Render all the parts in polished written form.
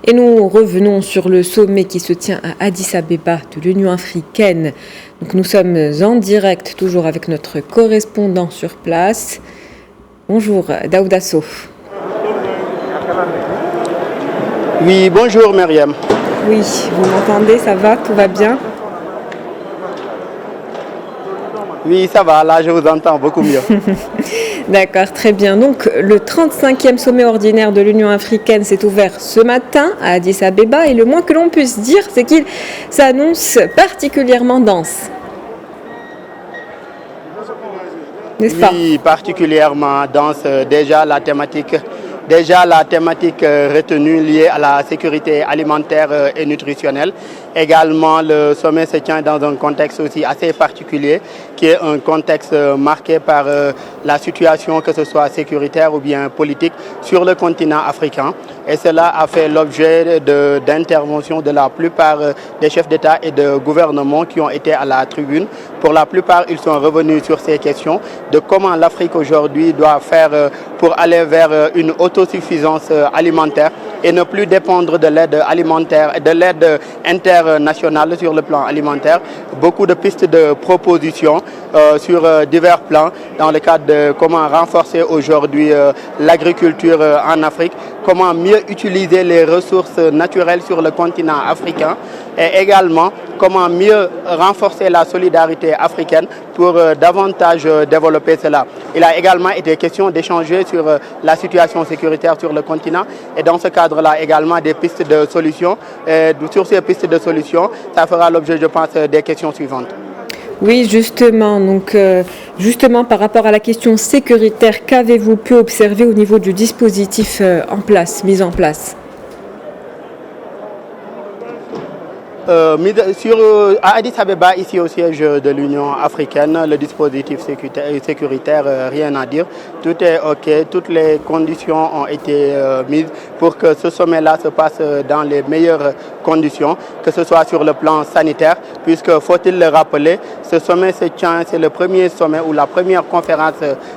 Et nous revenons sur le sommet qui se tient à Addis Abeba de l'Union africaine. Donc nous sommes en direct, toujours avec notre correspondant sur place. Bonjour, Daouda Sow. Oui, bonjour Myriam. Oui, vous m'entendez, ça va, tout va bien? Oui, ça va, là je vous entends beaucoup mieux. D'accord, très bien. Donc le 35e sommet ordinaire de l'Union africaine s'est ouvert ce matin à Addis Abeba et le moins que l'on puisse dire, c'est qu'il s'annonce particulièrement dense. N'est-ce pas? Oui, particulièrement dense. Déjà la thématique retenue liée à la sécurité alimentaire et nutritionnelle. Également, le sommet se tient dans un contexte aussi assez particulier, qui est un contexte marqué par la situation, que ce soit sécuritaire ou bien politique, sur le continent africain. Et cela a fait l'objet d'interventions de la plupart des chefs d'État et de gouvernement qui ont été à la tribune. Pour la plupart, ils sont revenus sur ces questions de comment l'Afrique aujourd'hui doit faire pour aller vers une autosuffisance alimentaire et ne plus dépendre de l'aide alimentaire et de l'aide internationale sur le plan alimentaire. Beaucoup de pistes de propositions sur divers plans dans le cadre de comment renforcer aujourd'hui l'agriculture en Afrique, comment mieux utiliser les ressources naturelles sur le continent africain et également comment mieux renforcer la solidarité africaine pour davantage développer cela. Il a également été question d'échanger sur la situation sécuritaire sur le continent et dans ce cadre-là également des pistes de solutions. Et sur ces pistes de solutions, ça fera l'objet, je pense, des questions suivantes. Oui, justement. Donc, justement, par rapport à la question sécuritaire, qu'avez-vous pu observer au niveau du dispositif mis en place? À Addis Abeba, ici au siège de l'Union africaine, le dispositif sécuritaire, rien à dire. Tout est OK, toutes les conditions ont été mises pour que ce sommet-là se passe dans les meilleures conditions, que ce soit sur le plan sanitaire, puisque, faut-il le rappeler, ce sommet se tient, c'est le premier sommet ou la première conférence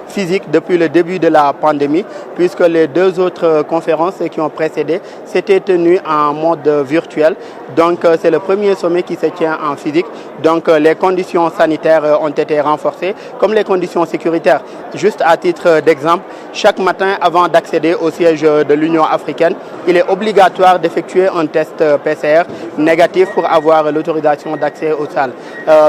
physique depuis le début de la pandémie, puisque les deux autres conférences qui ont précédé s'étaient tenues en mode virtuel. Donc, c'est le premier sommet qui se tient en physique. Donc, les conditions sanitaires ont été renforcées, comme les conditions sécuritaires. Juste à titre d'exemple, chaque matin, avant d'accéder au siège de l'Union africaine, il est obligatoire d'effectuer un test PCR négatif pour avoir l'autorisation d'accès aux salles.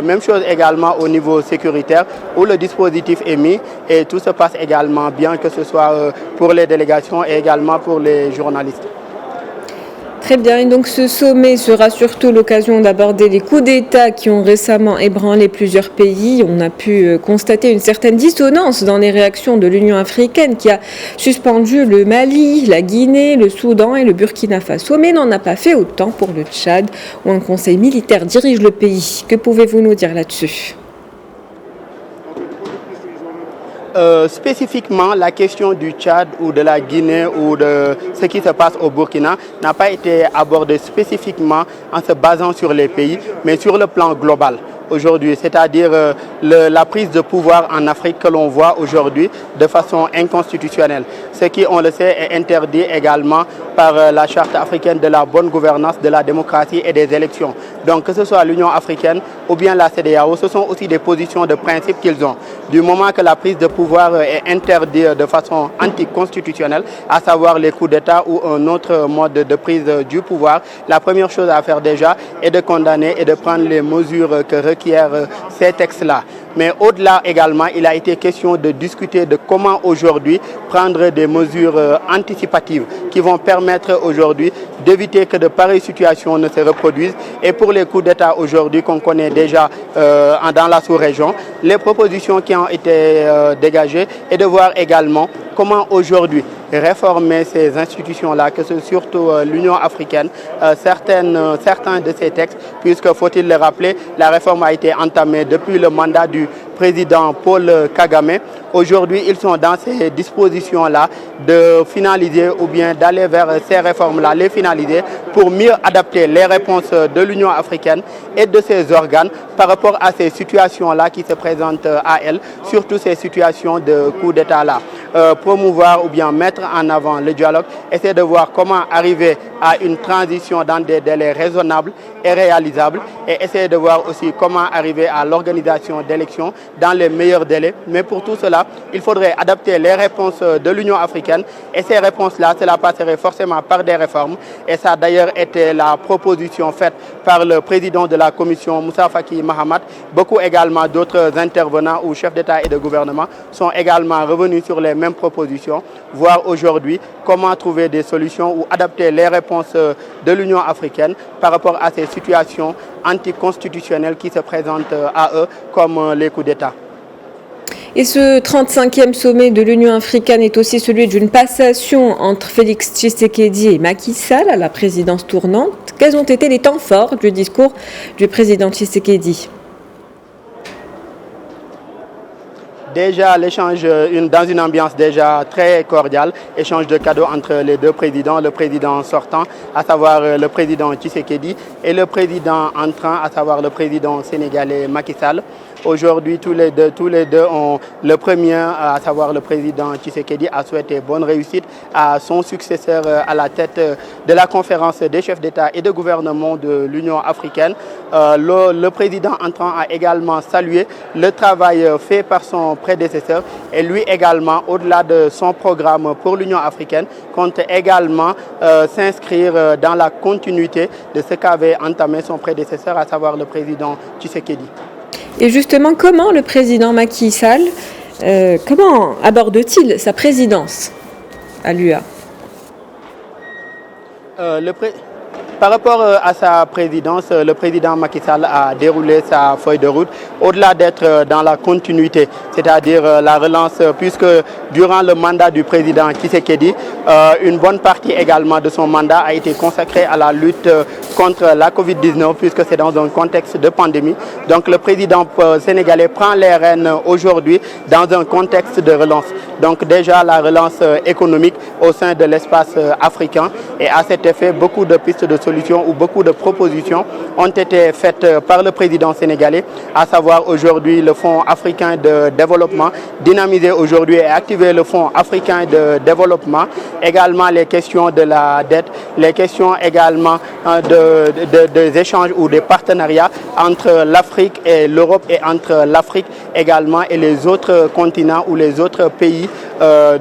Même chose également au niveau sécuritaire, où le dispositif est mis et tout se passe également bien, que ce soit pour les délégations et également pour les journalistes. Très bien, et donc ce sommet sera surtout l'occasion d'aborder les coups d'État qui ont récemment ébranlé plusieurs pays. On a pu constater une certaine dissonance dans les réactions de l'Union africaine qui a suspendu le Mali, la Guinée, le Soudan et le Burkina Faso, mais n'en a pas fait autant pour le Tchad, où un conseil militaire dirige le pays. Que pouvez-vous nous dire là-dessus ? Spécifiquement, la question du Tchad ou de la Guinée ou de ce qui se passe au Burkina n'a pas été abordée spécifiquement en se basant sur les pays, mais sur le plan global aujourd'hui, c'est-à-dire la prise de pouvoir en Afrique que l'on voit aujourd'hui de façon inconstitutionnelle. Ce qui, on le sait, est interdit également par la Charte africaine de la bonne gouvernance, de la démocratie et des élections. Donc que ce soit l'Union africaine ou bien la CEDEAO, ce sont aussi des positions de principe qu'ils ont. Du moment que la prise de pouvoir est interdite de façon anticonstitutionnelle, à savoir les coups d'État ou un autre mode de prise du pouvoir, la première chose à faire déjà est de condamner et de prendre les mesures que requièrent ces textes-là. Mais au-delà également, il a été question de discuter de comment aujourd'hui prendre des mesures anticipatives qui vont permettre aujourd'hui d'éviter que de pareilles situations ne se reproduisent. Et pour les coups d'État aujourd'hui qu'on connaît déjà dans la sous-région, les propositions qui ont été dégagées et de voir également comment aujourd'hui réformer ces institutions-là, que c'est surtout l'Union africaine, certains de ces textes, puisque, faut-il le rappeler, la réforme a été entamée depuis le mandat du président Paul Kagame. Aujourd'hui, ils sont dans ces dispositions-là de finaliser ou bien d'aller vers ces réformes-là, les finaliser pour mieux adapter les réponses de l'Union africaine et de ses organes par rapport à ces situations-là qui se présentent à elle, surtout ces situations de coup d'État-là. promouvoir ou bien mettre en avant le dialogue, essayer de voir comment arriver à une transition dans des délais raisonnables et réalisables et essayer de voir aussi comment arriver à l'organisation d'élections dans les meilleurs délais. Mais pour tout cela, il faudrait adapter les réponses de l'Union africaine et ces réponses-là, cela passerait forcément par des réformes et ça a d'ailleurs été la proposition faite par le président de la commission, Moussa Faki Mahamat. Beaucoup également d'autres intervenants ou chefs d'État et de gouvernement sont également revenus sur les mêmes propositions, voir aujourd'hui comment trouver des solutions ou adapter les réponses de l'Union africaine par rapport à ces situations anticonstitutionnelles qui se présentent à eux comme les coups d'État. Et ce 35e sommet de l'Union africaine est aussi celui d'une passation entre Félix Tshisekedi et Macky Sall à la présidence tournante. Quels ont été les temps forts du discours du président Tshisekedi ? Déjà, l'échange dans une ambiance déjà très cordiale, échange de cadeaux entre les deux présidents, le président sortant, à savoir le président Tshisekedi, et le président entrant, à savoir le président sénégalais Macky Sall. Aujourd'hui, tous les deux ont le premier, à savoir le président Tshisekedi, a souhaité bonne réussite à son successeur à la tête de la conférence des chefs d'État et de gouvernement de l'Union africaine. Le président entrant a également salué le travail fait par son prédécesseur et lui également, au-delà de son programme pour l'Union africaine, compte également s'inscrire dans la continuité de ce qu'avait entamé son prédécesseur, à savoir le président Tshisekedi. Et justement, comment le président Macky Sall, comment aborde-t-il sa présidence à l'UA ? Par rapport à sa présidence, le président Macky Sall a déroulé sa feuille de route au-delà d'être dans la continuité, c'est-à-dire la relance, puisque durant le mandat du président Tshisekedi, une bonne partie également de son mandat a été consacrée à la lutte contre la Covid-19, puisque c'est dans un contexte de pandémie. Donc le président sénégalais prend les rênes aujourd'hui dans un contexte de relance. Donc déjà la relance économique au sein de l'espace africain et à cet effet, beaucoup de pistes de solutions ou beaucoup de propositions ont été faites par le président sénégalais, à savoir aujourd'hui le Fonds africain de développement, dynamiser aujourd'hui et activer le Fonds africain de développement, également les questions de la dette, les questions également des échanges ou des partenariats entre l'Afrique et l'Europe et entre l'Afrique également et les autres continents ou les autres pays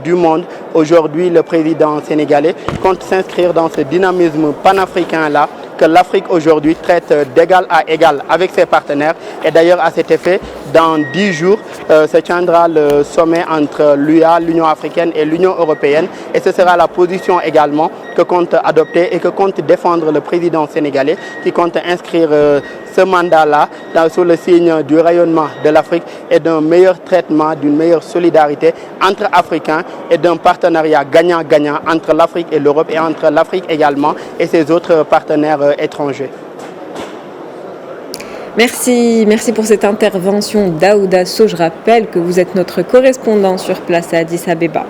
du monde. Aujourd'hui, le président sénégalais compte s'inscrire dans ce dynamisme panafricain-là que l'Afrique aujourd'hui traite d'égal à égal avec ses partenaires. Et d'ailleurs, à cet effet, dans 10 jours, se tiendra le sommet entre l'UA, l'Union africaine et l'Union européenne. Et ce sera la position également que compte adopter et que compte défendre le président sénégalais qui compte inscrire ce mandat-là sous le signe du rayonnement de l'Afrique et d'un meilleur traitement, d'une meilleure solidarité entre Africains et d'un partenariat gagnant-gagnant entre l'Afrique et l'Europe et entre l'Afrique également et ses autres partenaires étrangers. Merci pour cette intervention, Daouda Sow. Je rappelle que vous êtes notre correspondant sur place à Addis Abeba.